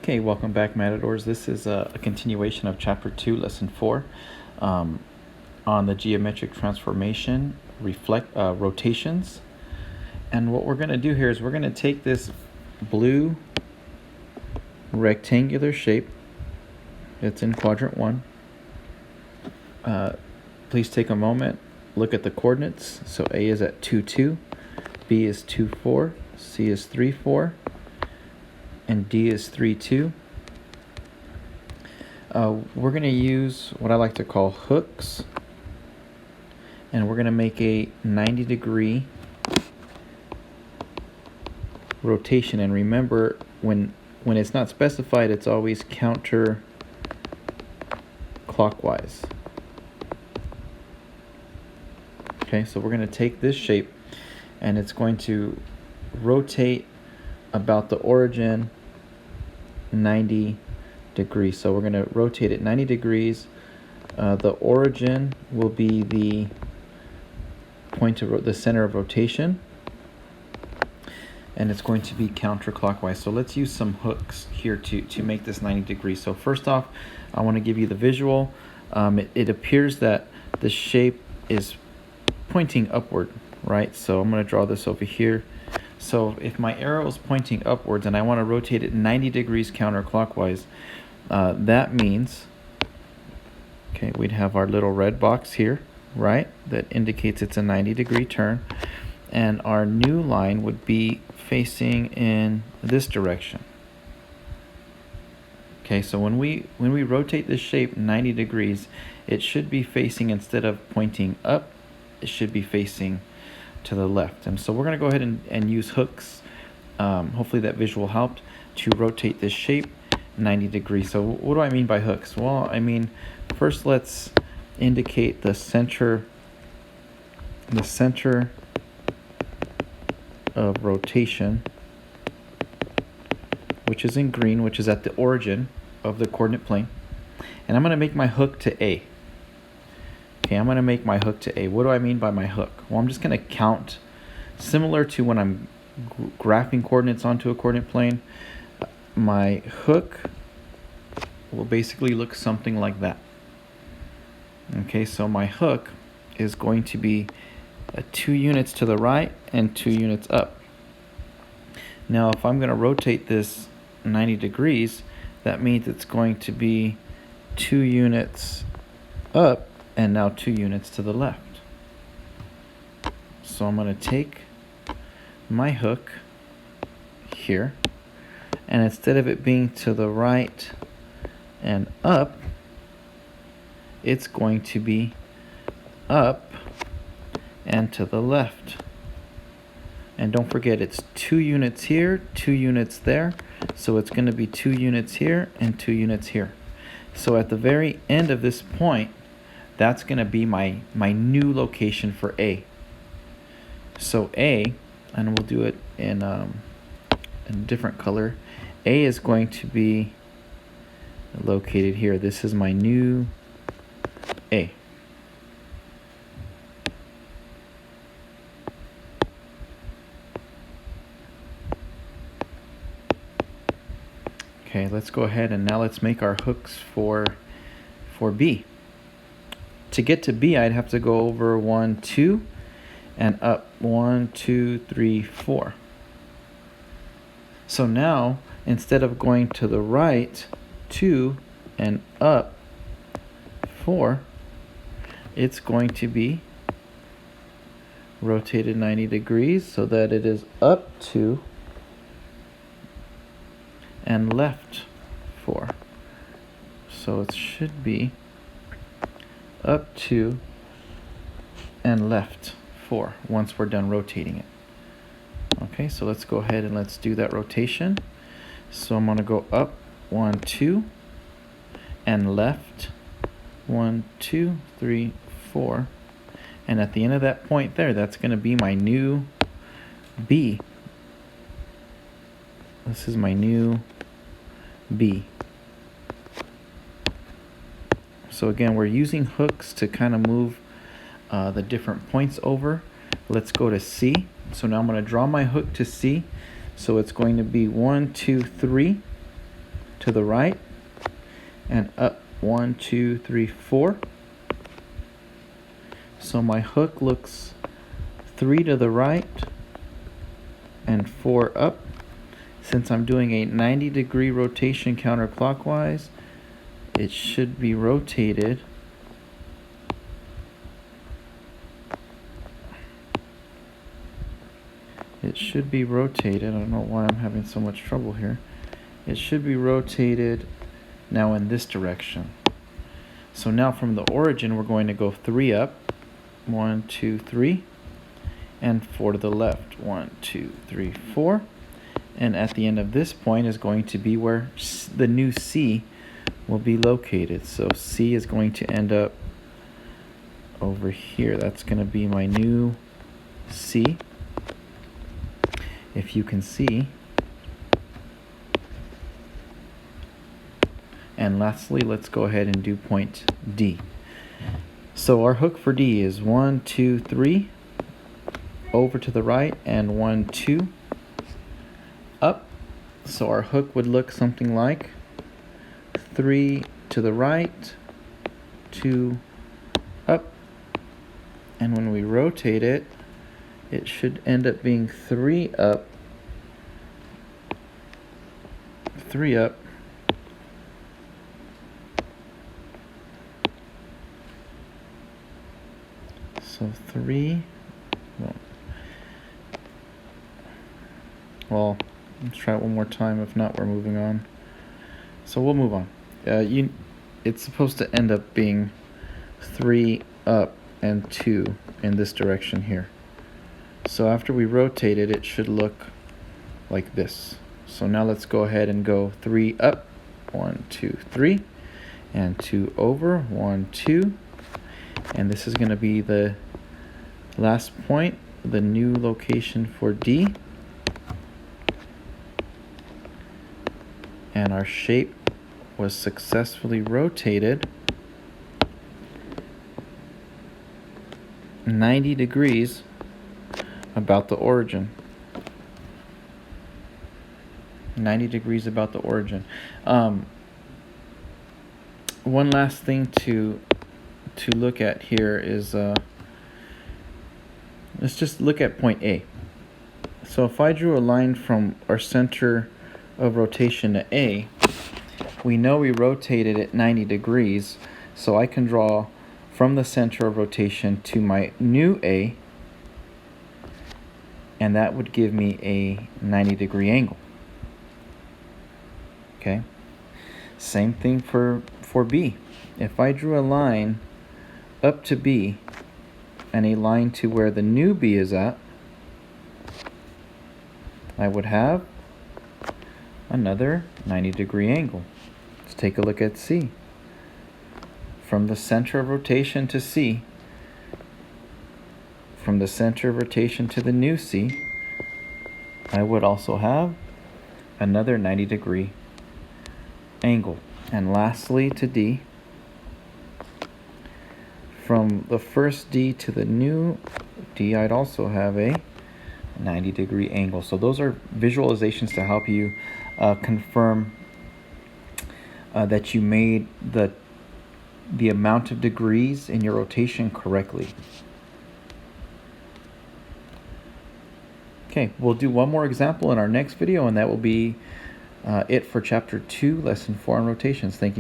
Okay, welcome back, Matadors. This is a continuation of Chapter 2, Lesson 4, on the geometric transformation, rotations. And what we're going to do here is we're going to take this blue rectangular shape. It's in quadrant 1. Please take a moment, look at the coordinates. So A is at 2, 2, B is 2, 4, C is 3, 4, and D is 3, 2. We're going to use what I like to call hooks, and we're going to make a 90-degree rotation. And remember, when it's not specified, it's always counterclockwise. Okay, so we're going to take this shape, and it's going to rotate about the origin 90 degrees. So we're going to rotate it 90 degrees. The origin will be the point of the center of rotation, and it's going to be counterclockwise. So let's use some hooks here to make this 90 degrees. So first off, I want to give you the visual. It appears that the shape is pointing upward, right? So I'm going to draw this over here. So if my arrow is pointing upwards and I want to rotate it 90 degrees counterclockwise, that means, okay, we'd have our little red box here, right? That indicates it's a 90-degree turn. And our new line would be facing in this direction. Okay, so when we rotate this shape 90 degrees, it should be facing, instead of pointing up, it should be facing to the left. And so we're going to go ahead and use hooks. Hopefully that visual helped to rotate this shape 90 degrees. So what do I mean by hooks? Well, I mean, first let's indicate the center of rotation, which is in green, which is at the origin of the coordinate plane. And I'm going to make my hook to A. Okay, I'm going to make my hook to A. What do I mean by my hook? Well, I'm just going to count, similar to when I'm graphing coordinates onto a coordinate plane. My hook will basically look something like that. Okay, so my hook is going to be 2 units to the right and 2 units up. Now, if I'm going to rotate this 90 degrees, that means it's going to be 2 units up and now 2 units to the left. So I'm going to take my hook here, and instead of it being to the right and up, it's going to be up and to the left. And don't forget, it's 2 units here, 2 units there, so it's going to be 2 units here and 2 units here. So at the very end of this point, that's going to be my new location for A. So A, and we'll do it in a different color, A is going to be located here. This is my new A. Okay, let's go ahead and now let's make our hooks for B. To get to B, I'd have to go over 1, 2, and up 1, 2, 3, 4. So now, instead of going to the right 2 and up 4, it's going to be rotated 90 degrees so that it is up 2 and left 4. So it should be up 2 and left 4 once we're done rotating it. Okay, so let's go ahead and let's do that rotation. So I'm going to go up 1, 2 and left 1, 2, 3, 4. And at the end of that point there, that's going to be my new B. This is my new B. So again, we're using hooks to kind of move the different points over. Let's go to C. So now I'm going to draw my hook to C. So it's going to be 1, 2, 3 to to the right and up 1, 2, 3, 4. So my hook looks 3 to the right and 4 up. Since I'm doing a 90-degree rotation counterclockwise, it should be rotated I don't know why I'm having so much trouble here. It should be rotated now in this direction. So now from the origin, we're going to go 3 up, 1, 2, 3, and 4 to the left, 1, 2, 3, 4. And at the end of this point is going to be where the new C will be located. So C is going to end up over here. That's going to be my new C. If you can see. And lastly, let's go ahead and do point D. So our hook for D is 1, 2, 3, over to the right, and 1, 2, up. So our hook would look something like 3 to the right, 2 up, and when we rotate it, it should end up being 3 up, 3 up, so 3, well, let's try it one more time. If not, we're moving on. So we'll move on. It's supposed to end up being 3 up and 2 in this direction here. So after we rotate it, it should look like this. So now let's go ahead and go 3 up, 1, 2, 3, and 2 over, 1, 2. And this is going to be the last point, the new location for D. And our shape was successfully rotated 90 degrees about the origin. 90 degrees about the origin. One last thing to look at here is let's just look at point A. So if I drew a line from our center of rotation to A, we know we rotated it 90 degrees, so I can draw from the center of rotation to my new A, and that would give me a 90-degree angle. Okay, same thing for B. If I drew a line up to B and a line to where the new B is at, I would have another 90-degree angle. Let's take a look at C. From the center of rotation to C, from the center of rotation to the new C, I would also have another 90-degree angle. And lastly to D, from the first D to the new D, I'd also have a 90-degree angle. So those are visualizations to help you confirm that you made the amount of degrees in your rotation correctly. Okay, we'll do one more example in our next video, and that will be it for Chapter 2, Lesson 4 on rotations. Thank you.